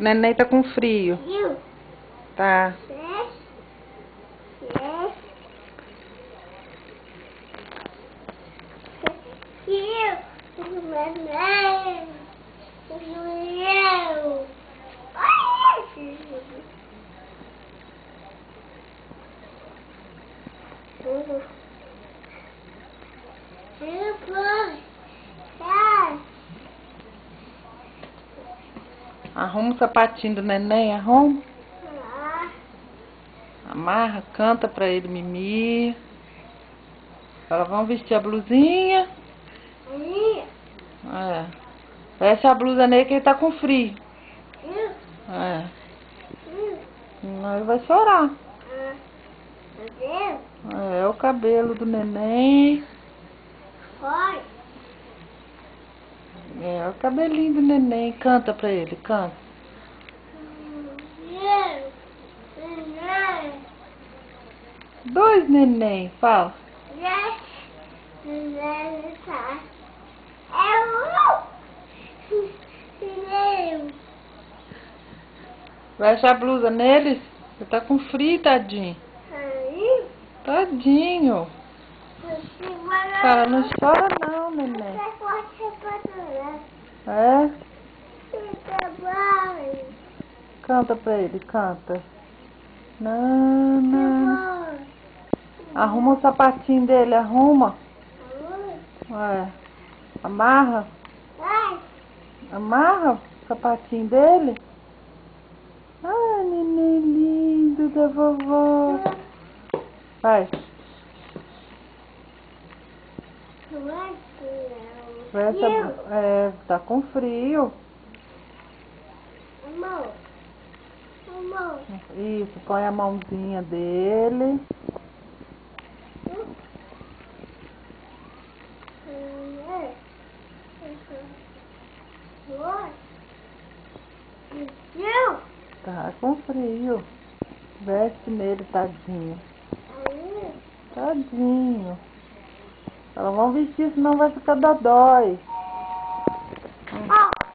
O neném tá com frio. Tá. Arruma o sapatinho do neném, arruma. Amarra, canta pra ele, Mimi. Fala, vamos vestir a blusinha. É. Veste a blusa nele que ele tá com frio. É. Senão ele vai chorar. É o cabelo do neném. É o cabelinho do neném. Canta pra ele, canta. Dois neném, fala. Veste a blusa neles. Você tá com frio, tadinho. Tadinho. Fala, não chora não, neném. É? Canta pra ele, canta. Não, não. Arruma o sapatinho dele, arruma. É. Amarra. Amarra o sapatinho dele. Ai, neném lindo da vovó. Vai. Tá com frio. Isso, põe a mãozinha dele. Tá com frio. Veste nele, tadinho. Tadinho. Elas vão vestir, senão vai ficar dodói.